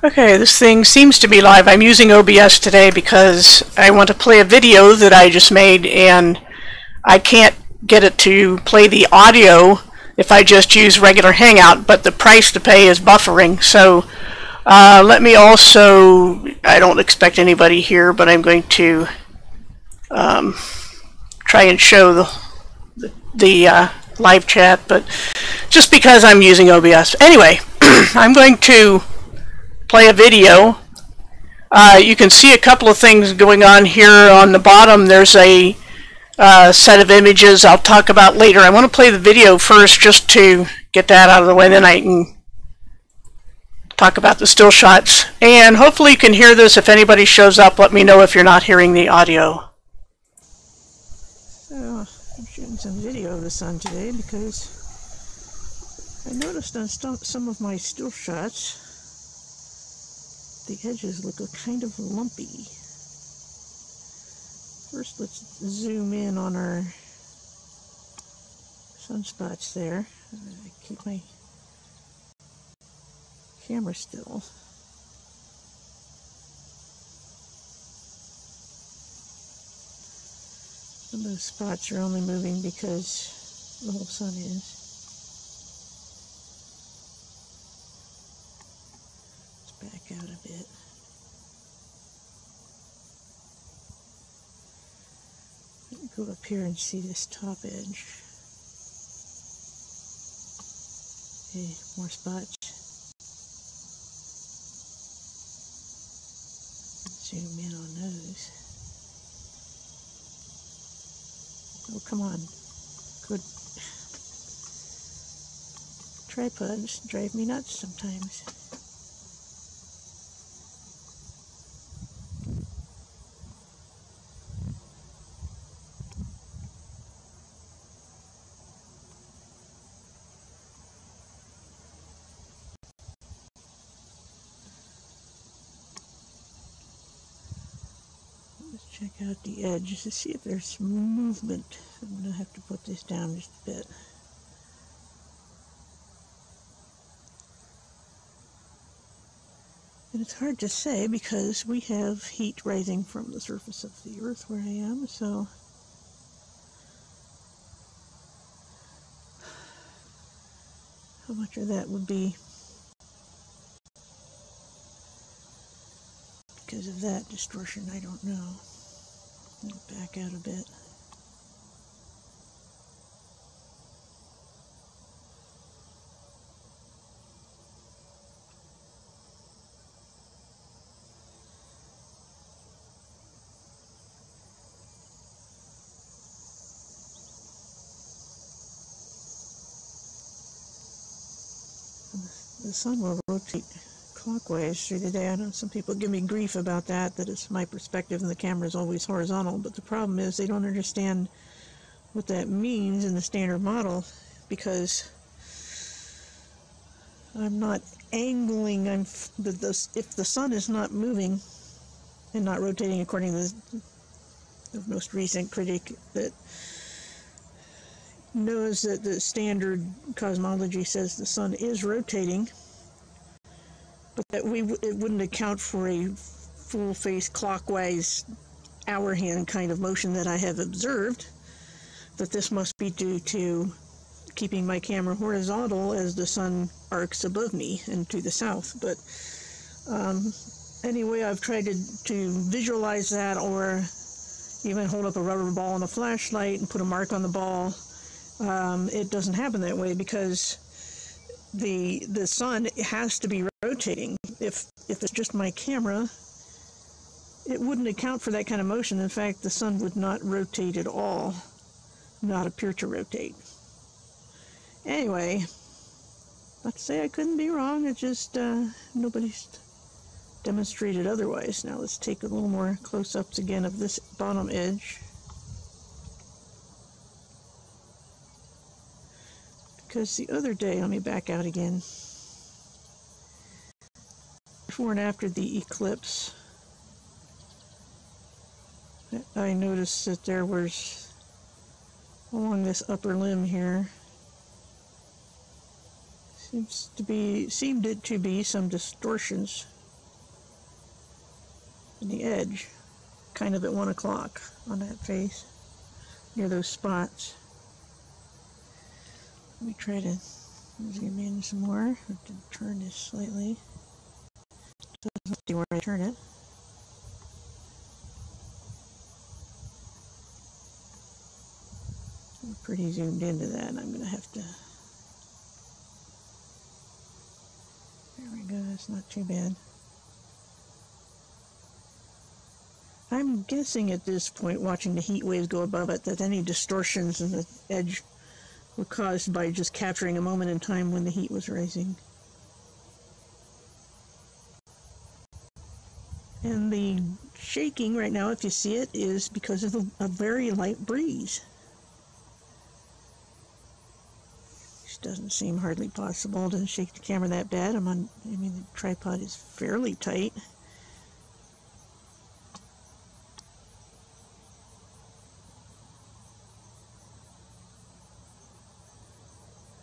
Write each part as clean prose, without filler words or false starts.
Okay, this thing seems to be live. I'm using OBS today because I want to play a video that I just made, and I can't get it to play the audio if I just use regular Hangout, but the price to pay is buffering. So let me also, I don't expect anybody here, but I'm going to try and show the live chat, but just because I'm using OBS. Anyway, I'm going to play a video. You can see a couple of things going on here on the bottom. There's a set of images I'll talk about later. I want to play the video first just to get that out of the way, then I can talk about the still shots. And hopefully you can hear this. If anybody shows up, let me know if you're not hearing the audio. So I'm shooting some video of the sun today because I noticed on some of my still shots the edges look kind of lumpy. First, let's zoom in on our sunspots there. Keep my camera still. Some of those spots are only moving because the whole sun is. Back out a bit. Let me go up here and see this top edge. Okay, more spots. Zoom in on those. Oh, come on. Good. Tripods drive me nuts sometimes. Check out the edge to see if there's movement. I'm going to have to put this down just a bit. And it's hard to say because we have heat rising from the surface of the earth where I am, so how much of that would be because of that distortion, I don't know. I'll back out a bit. The sun will rotate clockwise through the day. I know some people give me grief about that it's my perspective and the camera is always horizontal, but the problem is they don't understand what that means in the standard model because I'm not angling. If the sun is not moving and not rotating according to the most recent critic that knows that the standard cosmology says the sun is rotating, but that it wouldn't account for a full-face clockwise hour hand kind of motion that I have observed, that this must be due to keeping my camera horizontal as the sun arcs above me and to the south. But anyway, I've tried to visualize that, or even hold up a rubber ball and a flashlight and put a mark on the ball. It doesn't happen that way because the sun has to be rotating. If it's just my camera, it wouldn't account for that kind of motion. In fact, the sun would not rotate at all, not appear to rotate. Anyway, not to say I couldn't be wrong, it's just nobody's demonstrated otherwise. Now let's take a little more close-ups again of this bottom edge. Because the other day, let me back out again, before and after the eclipse, I noticed that there was, along this upper limb here, seemed it to be some distortions and the edge, kind of at 1 o'clock on that face, near those spots. Let me try to zoom in some more. I have to turn this slightly. Doesn't see where I turn it. I'm pretty zoomed into that. I'm going to have to. There we go. That's not too bad. I'm guessing at this point, watching the heat waves go above it, that any distortions in the edge were caused by just capturing a moment in time when the heat was rising. And the shaking right now, if you see it, is because of a very light breeze. Which doesn't seem hardly possible to shake the camera that bad. I mean, the tripod is fairly tight.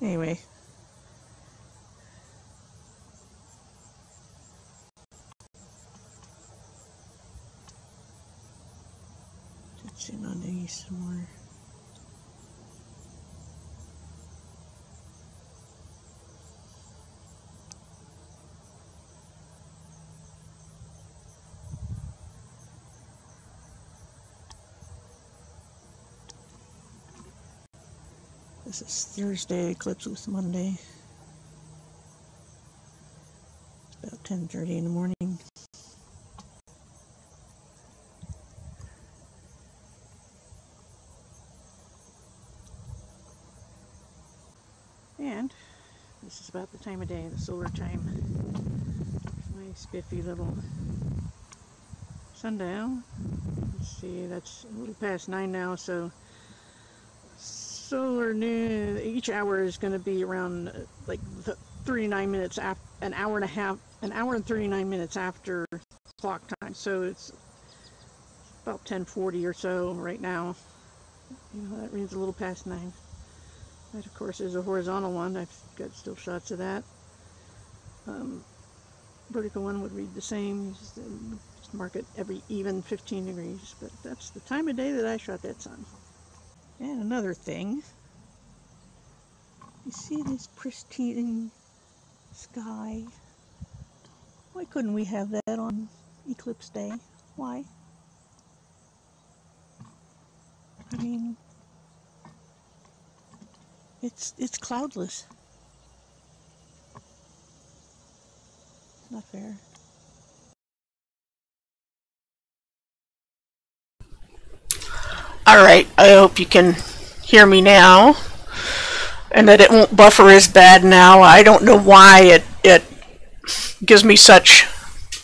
Anyway. Let's zoom on these some more. This is Thursday, eclipse was Monday. It's about 10:30 in the morning. And this is about the time of day, the solar time. My spiffy little sundial. Let's see, that's a little past 9 now, so solar noon, each hour is going to be around like 39 minutes after, an hour and 39 minutes after clock time. So it's about 10:40 or so right now. You know, that means a little past 9. That, of course, is a horizontal one. I've got still shots of that. Vertical one would read the same. Just mark it every even 15 degrees. But that's the time of day that I shot that sun. And another thing, you see this pristine sky? Why couldn't we have that on eclipse day? Why? I mean, it's cloudless. It's not fair. Alright, I hope you can hear me now, and that it won't buffer as bad now. I don't know why it gives me such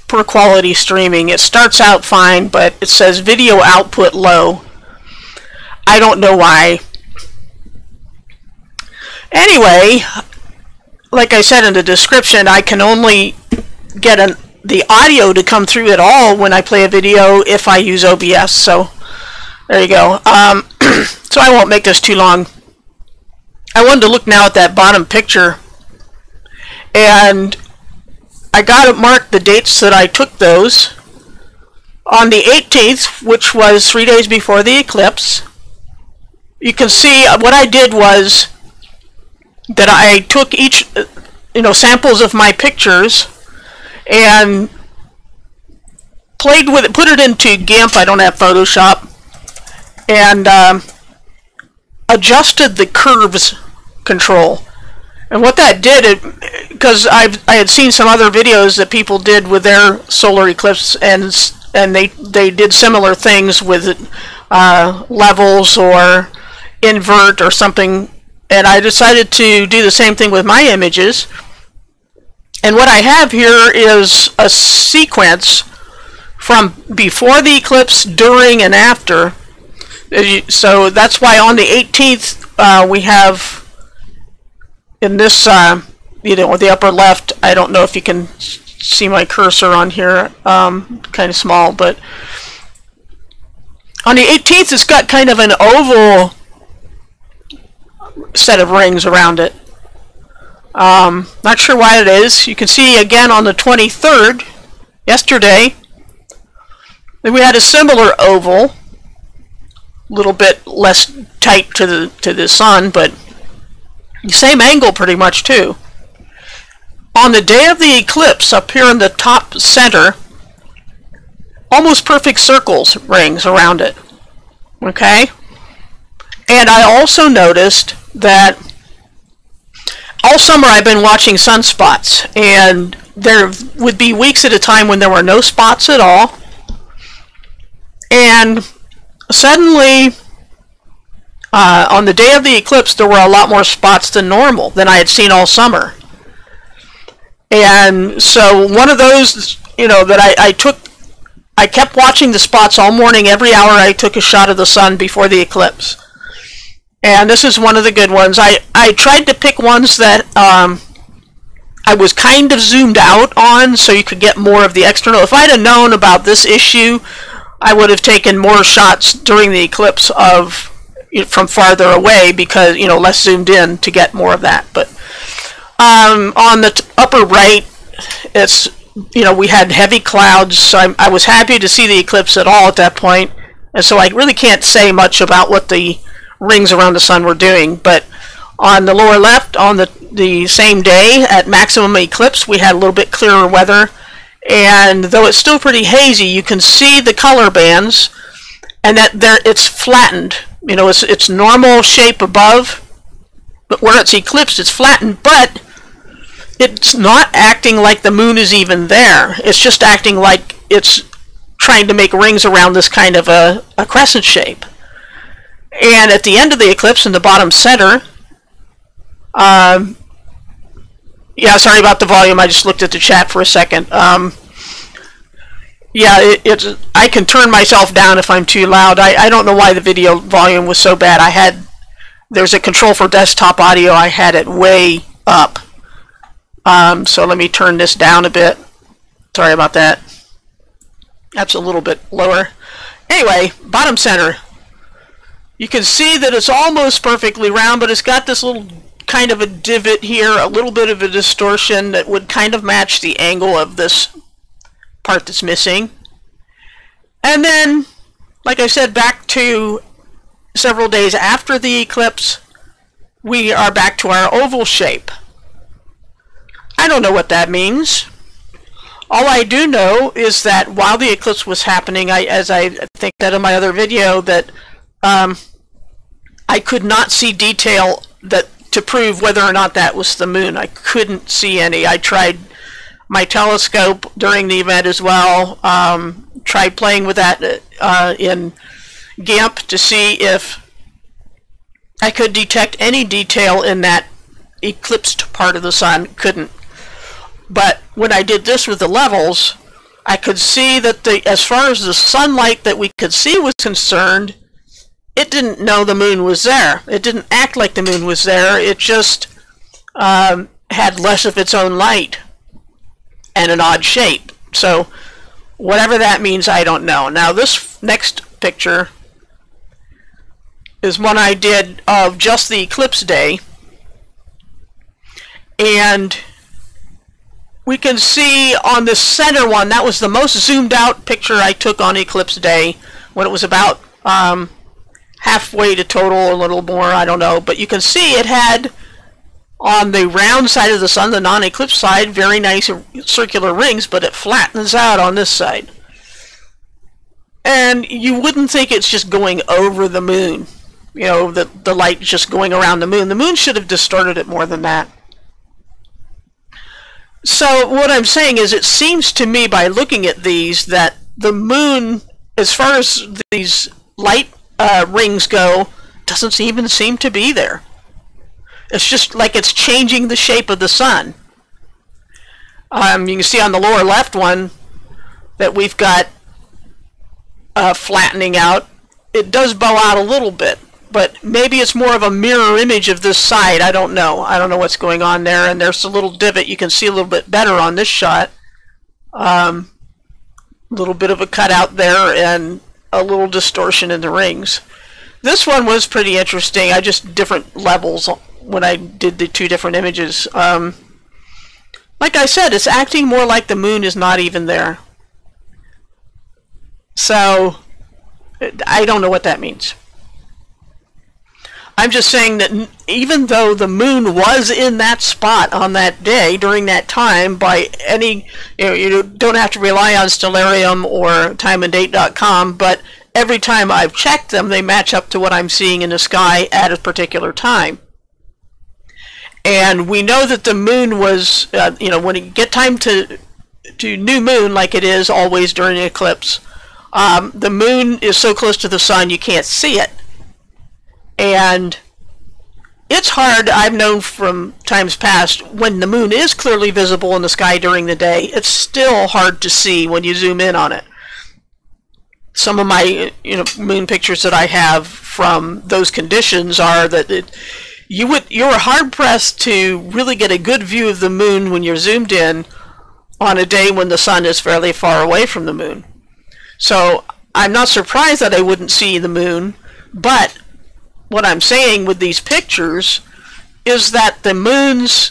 poor quality streaming. It starts out fine, but it says video output low. I don't know why. Anyway, like I said in the description, I can only get the audio to come through at all when I play a video if I use OBS, so there you go. So I won't make this too long. I wanted to look now at that bottom picture, and I got it marked the dates that I took those. On the 18th, which was 3 days before the eclipse, you can see what I did was that I took each, samples of my pictures and played with it, put it into GIMP. I don't have Photoshop. And adjusted the curves control. And what that did, because I had seen some other videos that people did with their solar eclipse, and they did similar things with levels or invert or something, and I decided to do the same thing with my images. And what I have here is a sequence from before the eclipse, during, and after. So that's why on the 18th we have in this, the upper left, I don't know if you can see my cursor on here, kind of small, but on the 18th it's got kind of an oval set of rings around it. Not sure why it is. You can see again on the 23rd, yesterday, Then we had a similar oval, a little bit less tight to the sun, but the same angle pretty much too. On the day of the eclipse, up here in the top center, almost perfect circles rings around it. Okay? And I also noticed that all summer I've been watching sunspots, and there would be weeks at a time when there were no spots at all, and suddenly on the day of the eclipse there were a lot more spots than normal than I had seen all summer. And so one of those, you know, that I kept watching the spots all morning. Every hour I took a shot of the sun before the eclipse. And this is one of the good ones. I tried to pick ones that I was kind of zoomed out on so you could get more of the external. If I'd have known about this issue, I would have taken more shots during the eclipse from farther away, because, you know, less zoomed in to get more of that. But on the upper right, it's, you know, we had heavy clouds, so I was happy to see the eclipse at all at that point, and so I really can't say much about what the rings around the sun were doing. But on the lower left, on the same day at maximum eclipse, we had a little bit clearer weather, and though it's still pretty hazy, you can see the color bands, and that it's flattened. You know, it's normal shape above, but where it's eclipsed, it's flattened, but it's not acting like the moon is even there. It's just acting like it's trying to make rings around this kind of a crescent shape. And at the end of the eclipse, in the bottom center, yeah, sorry about the volume, I just looked at the chat for a second. Yeah, I can turn myself down if I'm too loud. I don't know why the video volume was so bad. There's a control for desktop audio, I had it way up. So let me turn this down a bit. Sorry about that. That's a little bit lower. Anyway, bottom center. You can see that it's almost perfectly round, but it's got this little kind of a divot here, a little bit of a distortion that would kind of match the angle of this part that's missing. And then, like I said, back to several days after the eclipse, we are back to our oval shape. I don't know what that means. All I do know is that while the eclipse was happening, as I think that in my other video, that I could not see detail to prove whether or not that was the moon. I couldn't see any. I tried my telescope during the event as well. Tried playing with that in GIMP to see if I could detect any detail in that eclipsed part of the sun. Couldn't. But when I did this with the levels, I could see that as far as the sunlight that we could see was concerned, it didn't know the moon was there. It didn't act like the moon was there. It just had less of its own light and an odd shape. So whatever that means, I don't know. Now this next picture is one I did of just the eclipse day, and we can see on the center one, that was the most zoomed out picture I took on eclipse day, when it was about halfway to total, a little more, I don't know. But you can see it had, on the round side of the sun, the non-eclipse side, very nice circular rings, but it flattens out on this side. And you wouldn't think it's just going over the moon. You know, the light just going around the moon. The moon should have distorted it more than that. So what I'm saying is, it seems to me by looking at these that the moon, as far as these light rings go, doesn't even seem to be there. It's just like it's changing the shape of the sun. You can see on the lower left one that we've got flattening out. It does bow out a little bit, but maybe it's more of a mirror image of this side. I don't know. I don't know what's going on there. And there's a little divot you can see a little bit better on this shot. A little bit of a cutout there and a little distortion in the rings. This one was pretty interesting. I just different levels when I did the two different images. Like I said, it's acting more like the moon is not even there. So I don't know what that means. I'm just saying that even though the moon was in that spot on that day during that time, by any, you don't have to rely on Stellarium or timeanddate.com, but every time I've checked them, they match up to what I'm seeing in the sky at a particular time. And we know that the moon was, when you get time to new moon, like it is always during an eclipse, the moon is so close to the sun you can't see it. And it's hard, I've known from times past, when the moon is clearly visible in the sky during the day, it's still hard to see when you zoom in on it. Some of my moon pictures that I have from those conditions are that you're hard pressed to really get a good view of the moon when you're zoomed in on a day when the sun is fairly far away from the moon. So I'm not surprised that I wouldn't see the moon, but what I'm saying with these pictures is that the moon's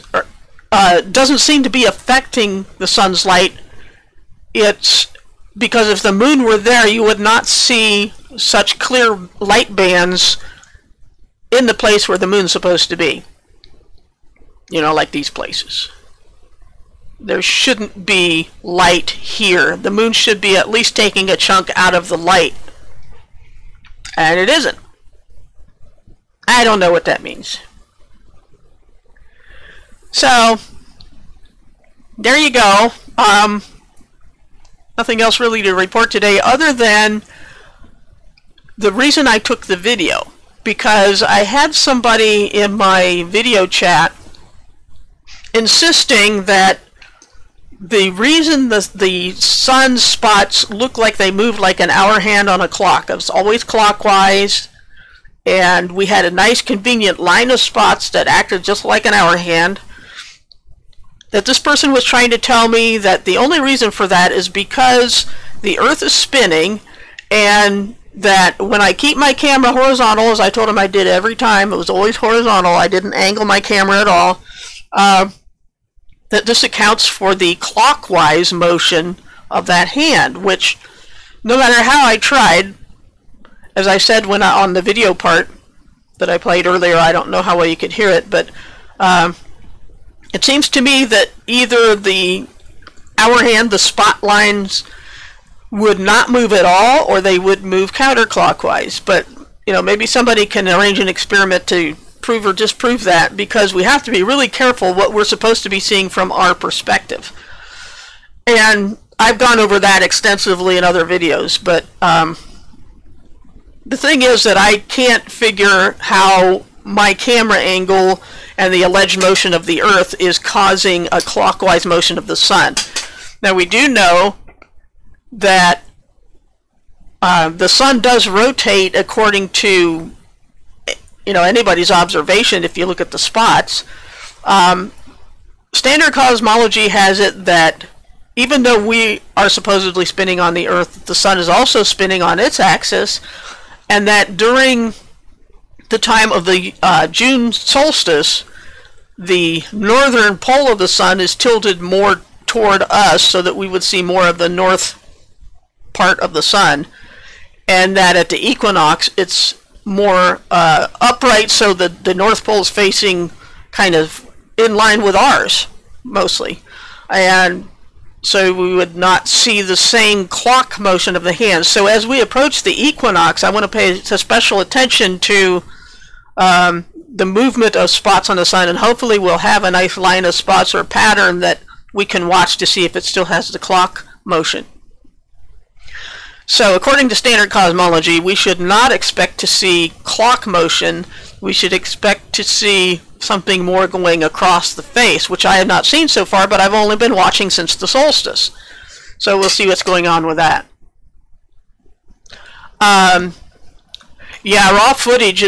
doesn't seem to be affecting the sun's light. It's because if the moon were there, you would not see such clear light bands in the place where the moon's supposed to be. Like these places. There shouldn't be light here. The moon should be at least taking a chunk out of the light. And it isn't. I don't know what that means. So, there you go. Nothing else really to report today other than the reason I took the video. Because I had somebody in my video chat insisting that the reason the sun spots look like they move like an hour hand on a clock, it was always clockwise, and we had a nice convenient line of spots that acted just like an hour hand, that this person was trying to tell me that the only reason for that is because the Earth is spinning, and that when I keep my camera horizontal, as I told him I did every time, it was always horizontal, I didn't angle my camera at all, that this accounts for the clockwise motion of that hand, which no matter how I tried, as I said on the video part that I played earlier, I don't know how well you could hear it, but it seems to me that either the hour hand, the spot lines, would not move at all, or they would move counterclockwise. But maybe somebody can arrange an experiment to prove or disprove that, because we have to be really careful what we're supposed to be seeing from our perspective. And I've gone over that extensively in other videos, but the thing is that I can't figure how my camera angle and the alleged motion of the Earth is causing a clockwise motion of the sun. Now we do know that the sun does rotate according to anybody's observation. If you look at the spots, standard cosmology has it that even though we are supposedly spinning on the Earth, the sun is also spinning on its axis, and that during the time of the June solstice, the northern pole of the sun is tilted more toward us so that we would see more of the north part of the sun, and that at the equinox it's more upright, so that the North Pole is facing kind of in line with ours mostly, and so we would not see the same clock motion of the hands. So as we approach the equinox, I want to pay special attention to the movement of spots on the sun, and hopefully we'll have a nice line of spots or pattern that we can watch to see if it still has the clock motion. So according to standard cosmology, we should not expect to see clock motion. We should expect to see something more going across the face, which I have not seen so far, but I've only been watching since the solstice. So we'll see what's going on with that. Yeah, raw footage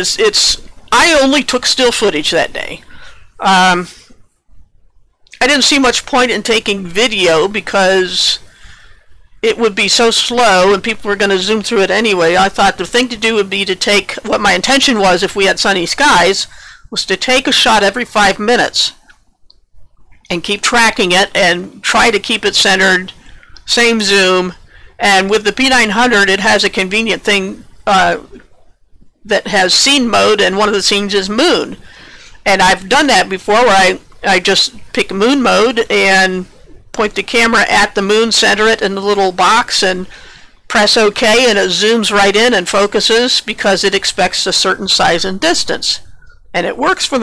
I only took still footage that day. I didn't see much point in taking video because it would be so slow and people were going to zoom through it anyway. I thought the thing to do would be to take, what my intention was if we had sunny skies, was to take a shot every 5 minutes and keep tracking it and try to keep it centered, same zoom, And with the P900, it has a convenient thing that has scene mode, and one of the scenes is moon. And I've done that before, where I just pick moon mode and point the camera at the moon, center it in the little box, and press OK, and it zooms right in and focuses because it expects a certain size and distance. And it works for